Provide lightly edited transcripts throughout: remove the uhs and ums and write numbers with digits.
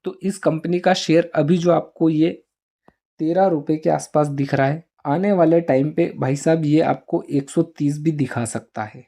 तो इस कंपनी का शेयर अभी जो आपको ये 13 रुपये के आसपास दिख रहा है, आने वाले टाइम पे भाई साहब ये आपको 130 भी दिखा सकता है।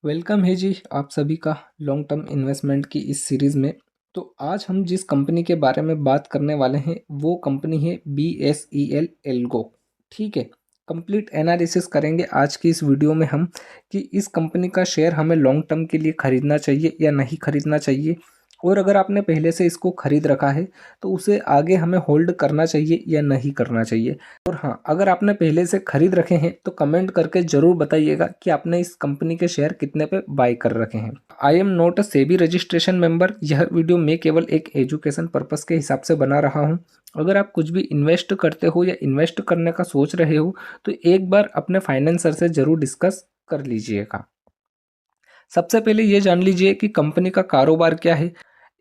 वेलकम है जी आप सभी का लॉन्ग टर्म इन्वेस्टमेंट की इस सीरीज़ में। तो आज हम जिस कंपनी के बारे में बात करने वाले हैं वो कंपनी है BSEL एल्गो। ठीक है, कंप्लीट एनालिसिस करेंगे आज की इस वीडियो में हम कि इस कंपनी का शेयर हमें लॉन्ग टर्म के लिए ख़रीदना चाहिए या नहीं ख़रीदना चाहिए, और अगर आपने पहले से इसको ख़रीद रखा है तो उसे आगे हमें होल्ड करना चाहिए या नहीं करना चाहिए। और हाँ, अगर आपने पहले से खरीद रखे हैं तो कमेंट करके ज़रूर बताइएगा कि आपने इस कंपनी के शेयर कितने पे बाय कर रखे हैं। I am not a SEBI registration member. यह वीडियो मैं केवल एक एजुकेशन पर्पस के हिसाब से बना रहा हूँ। अगर आप कुछ भी इन्वेस्ट करते हो या इन्वेस्ट करने का सोच रहे हो तो एक बार अपने फाइनेंसर से ज़रूर डिस्कस कर लीजिएगा। सबसे पहले ये जान लीजिए कि कंपनी का कारोबार क्या है।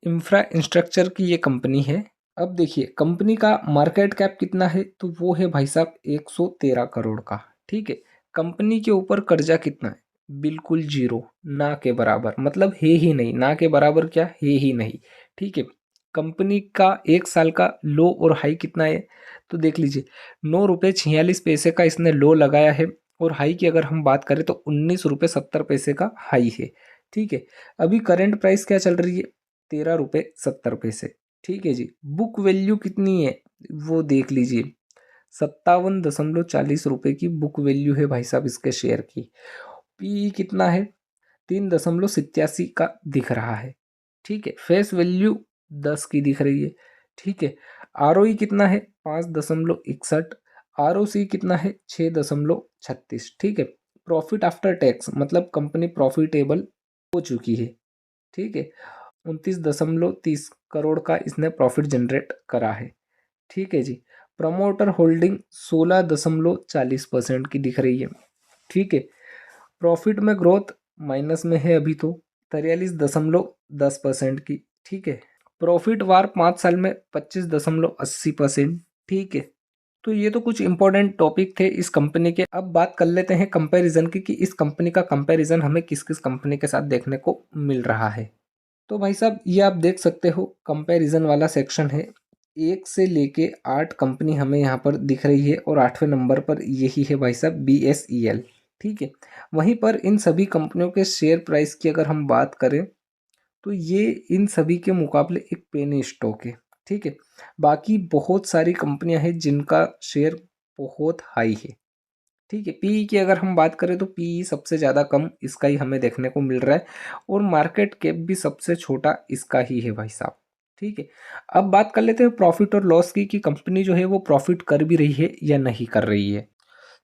इंफ्रास्ट्रक्चर की ये कंपनी है। अब देखिए कंपनी का मार्केट कैप कितना है, तो वो है भाई साहब 113 करोड़ का। ठीक है, कंपनी के ऊपर कर्जा कितना है, बिल्कुल जीरो, ना के बराबर, मतलब है ही नहीं, ना के बराबर क्या है ही नहीं। ठीक है, कंपनी का एक साल का लो और हाई कितना है, तो देख लीजिए 9 रुपये 46 पैसे का इसने लो लगाया है, और हाई की अगर हम बात करें तो 19 रुपये 70 पैसे का हाई है। ठीक है, अभी करंट प्राइस क्या चल रही है, 13 रुपये 70 पैसे। ठीक है जी, बुक वैल्यू कितनी है वो देख लीजिए, 57.40 रुपये की बुक वैल्यू है भाई साहब इसके शेयर की। पी कितना है, 3.87 का दिख रहा है। ठीक है, फेस वैल्यू 10 की दिख रही है। ठीक है, ROE कितना है, 5.61। ROC कितना है, 6.36। ठीक है, प्रॉफिट आफ्टर टैक्स मतलब कंपनी प्रॉफिटेबल हो चुकी है। ठीक है, 29.30 करोड़ का इसने प्रॉफिट जनरेट करा है। ठीक है जी, प्रमोटर होल्डिंग 16.40% की दिख रही है। ठीक है, प्रॉफिट में ग्रोथ माइनस में है अभी तो, 43.10% की। ठीक है, प्रॉफिट वार 5 साल में 25.80%। ठीक है, तो ये तो कुछ इंपॉर्टेंट टॉपिक थे इस कंपनी के। अब बात कर लेते हैं कंपैरिजन की कि इस कंपनी का कंपैरिजन हमें किस किस कंपनी के साथ देखने को मिल रहा है। तो भाई साहब ये आप देख सकते हो कंपैरिजन वाला सेक्शन है, 1 से लेके 8 कंपनी हमें यहाँ पर दिख रही है, और 8वें नंबर पर यही है भाई साहब BSEL। ठीक है, वहीं पर इन सभी कंपनियों के शेयर प्राइस की अगर हम बात करें तो ये इन सभी के मुकाबले एक पेनी स्टॉक है। ठीक है, बाकी बहुत सारी कंपनियां हैं जिनका शेयर बहुत हाई है। ठीक है, पीई की अगर हम बात करें तो पीई सबसे ज़्यादा कम इसका ही हमें देखने को मिल रहा है, और मार्केट कैप भी सबसे छोटा इसका ही है भाई साहब। ठीक है, अब बात कर लेते हैं प्रॉफिट और लॉस की कि कंपनी जो है वो प्रॉफिट कर भी रही है या नहीं कर रही है।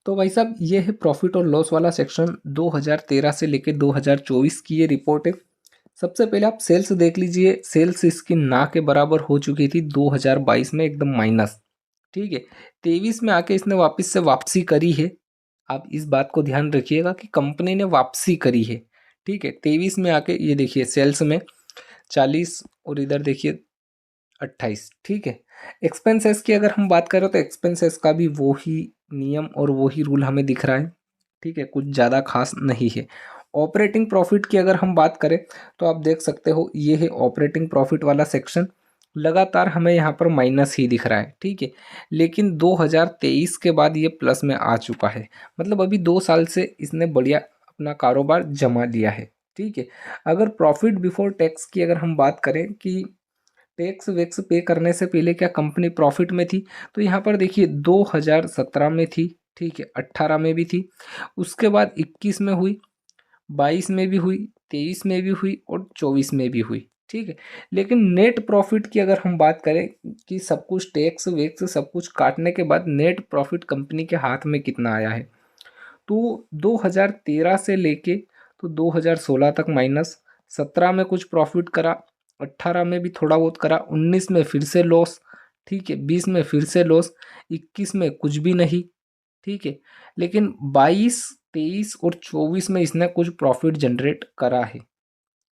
तो भाई साहब ये है प्रॉफिट और लॉस वाला सेक्शन, 2013 से लेकर 2024 की ये रिपोर्ट है। सबसे पहले आप सेल्स देख लीजिए, सेल्स इसकी ना के बराबर हो चुकी थी 2022 में, एकदम माइनस। ठीक है, 23 में आके इसने वापस से वापसी करी है। आप इस बात को ध्यान रखिएगा कि कंपनी ने वापसी करी है। ठीक है, 23 में आके ये देखिए सेल्स में 40 और इधर देखिए 28। ठीक है, एक्सपेंसेस की अगर हम बात करें तो एक्सपेंसेस का भी वो ही नियम और वो ही रूल हमें दिख रहा है। ठीक है, कुछ ज़्यादा खास नहीं है। ऑपरेटिंग प्रॉफिट की अगर हम बात करें तो आप देख सकते हो ये है ऑपरेटिंग प्रॉफिट वाला सेक्शन, लगातार हमें यहाँ पर माइनस ही दिख रहा है। ठीक है, लेकिन 2023 के बाद ये प्लस में आ चुका है, मतलब अभी 2 साल से इसने बढ़िया अपना कारोबार जमा लिया है। ठीक है, अगर प्रॉफिट बिफोर टैक्स की अगर हम बात करें कि टैक्स वैक्स पे करने से पहले क्या कंपनी प्रॉफिट में थी, तो यहाँ पर देखिए 2017 में थी। ठीक है, 18 में भी थी, उसके बाद 21 में हुई, 22 में भी हुई, 23 में भी हुई और 24 में भी हुई। ठीक है, लेकिन नेट प्रॉफिट की अगर हम बात करें कि सब कुछ टैक्स वैक्स सब कुछ काटने के बाद नेट प्रॉफिट कंपनी के हाथ में कितना आया है, तो 2013 से लेके तो 2016 तक माइनस, 17 में कुछ प्रॉफिट करा, 18 में भी थोड़ा बहुत करा, 19 में फिर से लॉस। ठीक है, 20 में फिर से लॉस, 21 में कुछ भी नहीं। ठीक है, लेकिन 22, 23 और 24 में इसने कुछ प्रॉफिट जनरेट करा है।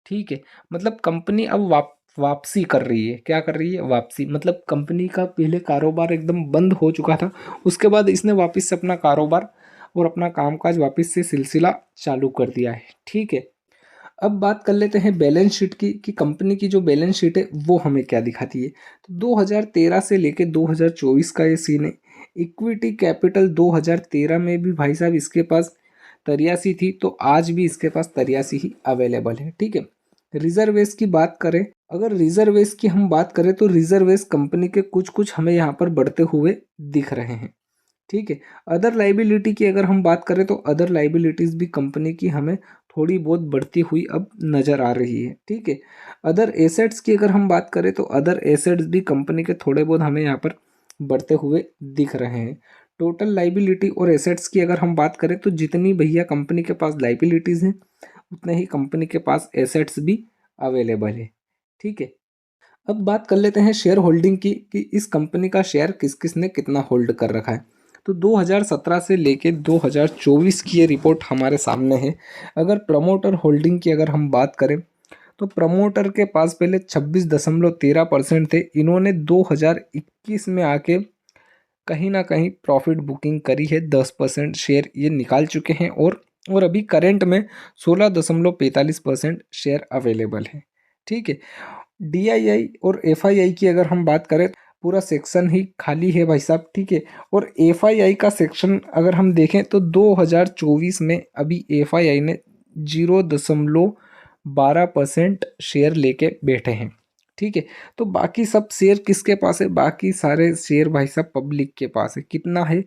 ठीक है, मतलब कंपनी अब वापसी कर रही है। क्या कर रही है, वापसी, मतलब कंपनी का पहले कारोबार एकदम बंद हो चुका था, उसके बाद इसने वापस से अपना कारोबार और अपना कामकाज वापस से सिलसिला चालू कर दिया है। ठीक है, अब बात कर लेते हैं बैलेंस शीट की कि कंपनी की जो बैलेंस शीट है वो हमें क्या दिखाती है। तो 2013 से लेके 2024 का ये सीन है। इक्विटी कैपिटल 2013 में भी भाई साहब इसके पास 83 थी, तो आज भी इसके पास 83 ही अवेलेबल है। ठीक है। रिजर्वेस की बात करें, अगर रिजर्वेस की हम बात करें तो रिजर्वेस कंपनी के कुछ कुछ हमें यहाँ पर बढ़ते हुए दिख रहे हैं। ठीक है। अदर लाइबिलिटी की अगर हम बात करें तो अदर लाइबिलिटीज भी कंपनी की हमें थोड़ी बहुत बढ़ती हुई अब नज़र आ रही है। ठीक है। अदर एसेट्स की अगर हम बात करें तो अदर एसेट्स भी कंपनी के थोड़े बहुत हमें यहाँ पर बढ़ते हुए दिख रहे हैं। टोटल लाइबिलिटी और एसेट्स की अगर हम बात करें तो जितनी भैया कंपनी के पास लाइबिलिटीज़ हैं उतने ही कंपनी के पास एसेट्स भी अवेलेबल है। ठीक है। अब बात कर लेते हैं शेयर होल्डिंग की कि इस कंपनी का शेयर किस किस ने कितना होल्ड कर रखा है। तो 2017 से लेके 2024 की ये रिपोर्ट हमारे सामने है। अगर प्रमोटर होल्डिंग की अगर हम बात करें तो प्रमोटर के पास पहले 26.13% थे। इन्होंने 2021 में आके कहीं ना कहीं प्रॉफिट बुकिंग करी है, 10% शेयर ये निकाल चुके हैं और अभी करंट में 16.45% शेयर अवेलेबल है। ठीक है। डीआईआई और एफआईआई की अगर हम बात करें पूरा सेक्शन ही खाली है भाई साहब। ठीक है। और एफआईआई का सेक्शन अगर हम देखें तो 2024 में अभी एफआईआई ने 0.12% शेयर लेके बैठे हैं। ठीक है। तो बाकी सब शेयर किसके पास है? बाकी सारे शेयर भाई साहब पब्लिक के पास है। कितना है?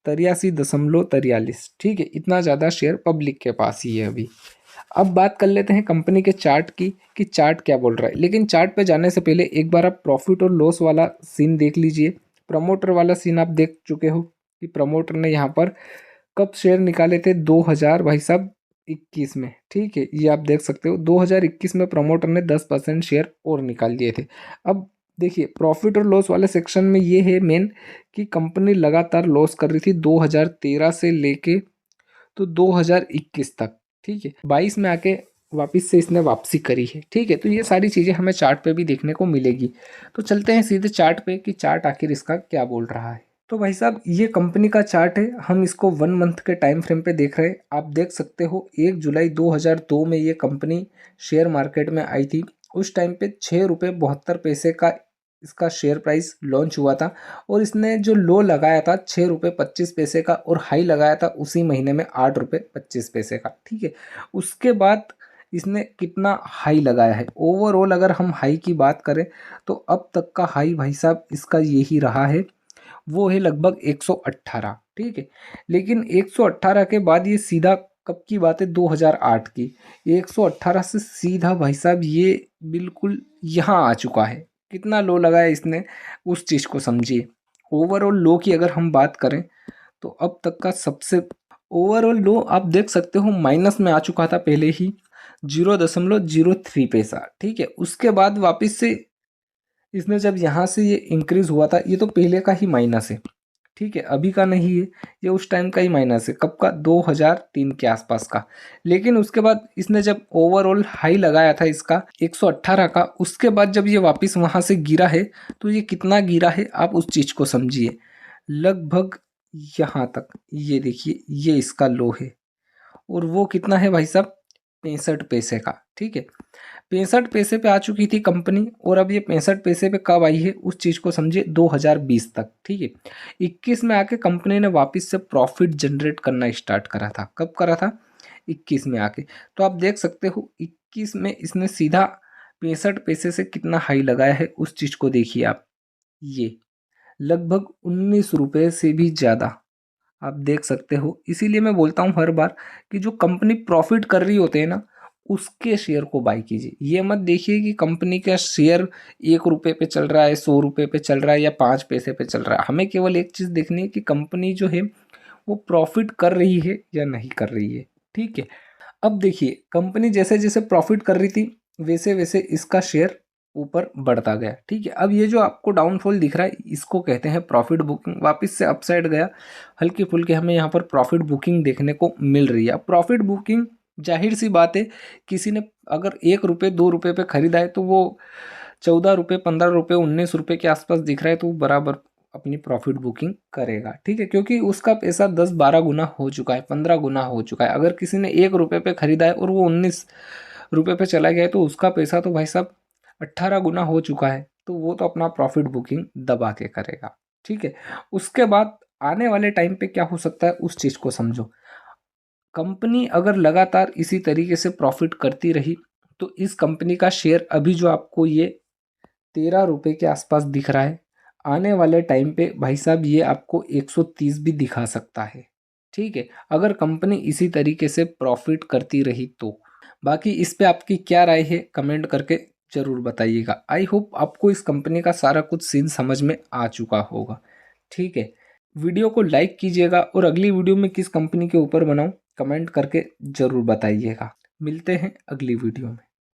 83.43। ठीक है। इतना ज़्यादा शेयर पब्लिक के पास ही है अभी। अब बात कर लेते हैं कंपनी के चार्ट की कि चार्ट क्या बोल रहा है। लेकिन चार्ट पे जाने से पहले एक बार आप प्रॉफिट और लॉस वाला सीन देख लीजिए। प्रमोटर वाला सीन आप देख चुके हो कि प्रमोटर ने यहाँ पर कब शेयर निकाले थे? 2000 भाई साहब 21 में। ठीक है। ये आप देख सकते हो 2021 में प्रमोटर ने 10% शेयर और निकाल दिए थे। अब देखिए प्रॉफिट और लॉस वाले सेक्शन में ये है मेन कि कंपनी लगातार लॉस कर रही थी 2013 से लेके तो 2021 तक। ठीक है। 22 में आके वापस से इसने वापसी करी है। ठीक है। तो ये सारी चीज़ें हमें चार्ट पे भी देखने को मिलेगी। तो चलते हैं सीधे चार्ट पे कि चार्ट आखिर इसका क्या बोल रहा है। तो भाई साहब ये कंपनी का चार्ट है। हम इसको 1 मंथ के टाइम फ्रेम पे देख रहे हैं। आप देख सकते हो 1 जुलाई 2002 में ये कंपनी शेयर मार्केट में आई थी। उस टाइम पे 6 रुपये 72 पैसे का इसका शेयर प्राइस लॉन्च हुआ था और इसने जो लो लगाया था 6 रुपये 25 पैसे का और हाई लगाया था उसी महीने में 8 रुपये 25 पैसे का। ठीक है। उसके बाद इसने कितना हाई लगाया है? ओवरऑल अगर हम हाई की बात करें तो अब तक का हाई भाई साहब इसका यही रहा है, वो है लगभग 118। ठीक है। लेकिन 118 के बाद ये सीधा कब की बात है? 2008 की। 118 से सीधा भाई साहब ये बिल्कुल यहाँ आ चुका है। कितना लो लगाया इसने उस चीज़ को समझिए। ओवरऑल लो की अगर हम बात करें तो अब तक का सबसे ओवरऑल लो आप देख सकते हो माइनस में आ चुका था पहले ही 0.03 पैसा। ठीक है। उसके बाद वापस से इसने जब यहाँ से ये इंक्रीज हुआ था, ये तो पहले का ही माइनस है। ठीक है। अभी का नहीं है, ये उस टाइम का ही माइनस है। कब का? 2003 के आसपास का। लेकिन उसके बाद इसने जब ओवरऑल हाई लगाया था इसका 118 का, उसके बाद जब ये वापस वहाँ से गिरा है तो ये कितना गिरा है आप उस चीज़ को समझिए। लगभग यहाँ तक ये देखिए, ये इसका लो है और वो कितना है भाई साहब? 65 पैसे का। ठीक है। 65 पैसे पे आ चुकी थी कंपनी और अब ये 65 पैसे पे कब आई है उस चीज़ को समझिए 2020 तक। ठीक है। 21 में आके कंपनी ने वापस से प्रॉफिट जनरेट करना स्टार्ट करा था। कब करा था? 21 में आके। तो आप देख सकते हो 21 में इसने सीधा 65 पैसे से कितना हाई लगाया है उस चीज़ को देखिए आप। ये लगभग 19 रुपये से भी ज़्यादा आप देख सकते हो। इसीलिए मैं बोलता हूँ हर बार कि जो कंपनी प्रॉफिट कर रही होते हैं ना उसके शेयर को बाय कीजिए। ये मत देखिए कि कंपनी का शेयर 1 रुपये पे चल रहा है, 100 रुपये पे चल रहा है या 5 पैसे पे चल रहा है। हमें केवल एक चीज़ देखनी है कि कंपनी जो है वो प्रॉफिट कर रही है या नहीं कर रही है। ठीक है। अब देखिए कंपनी जैसे जैसे प्रॉफिट कर रही थी वैसे वैसे इसका शेयर ऊपर बढ़ता गया। ठीक है। अब ये जो आपको डाउनफॉल दिख रहा है इसको कहते हैं प्रॉफिट बुकिंग। वापस से अपसाइड गया, हल्की फुल्की हमें यहाँ पर प्रॉफिट बुकिंग देखने को मिल रही है। अब प्रॉफिट बुकिंग जाहिर सी बात है, किसी ने अगर 1 रुपये 2 रुपये पे खरीदा है तो वो 14 रुपये 15 रुपये 19 रुपये के आसपास दिख रहा है तो वो बराबर अपनी प्रॉफिट बुकिंग करेगा। ठीक है। क्योंकि उसका पैसा 10-12 गुना हो चुका है, 15 गुना हो चुका है। अगर किसी ने 1 रुपये पे खरीदा है और वो रुपए पे चला गया है तो उसका पैसा तो भाई साहब 18 गुना हो चुका है, तो वो तो अपना प्रॉफिट बुकिंग दबा के करेगा। ठीक है, उसके बाद आने वाले टाइम पे क्या हो सकता है उस चीज़ को समझो। कंपनी अगर लगातार इसी तरीके से प्रॉफिट करती रही तो इस कंपनी का शेयर अभी जो आपको ये 13 रुपए के आसपास दिख रहा है, आने वाले टाइम पे भाई साहब ये आपको 130 भी दिखा सकता है। ठीक है, अगर कंपनी इसी तरीके से प्रॉफिट करती रही तो। बाकी इस पे आपकी क्या राय है कमेंट करके ज़रूर बताइएगा। आई होप आपको इस कंपनी का सारा कुछ सीन समझ में आ चुका होगा। ठीक है, वीडियो को लाइक कीजिएगा और अगली वीडियो में किस कंपनी के ऊपर बनाऊं कमेंट करके ज़रूर बताइएगा। मिलते हैं अगली वीडियो में।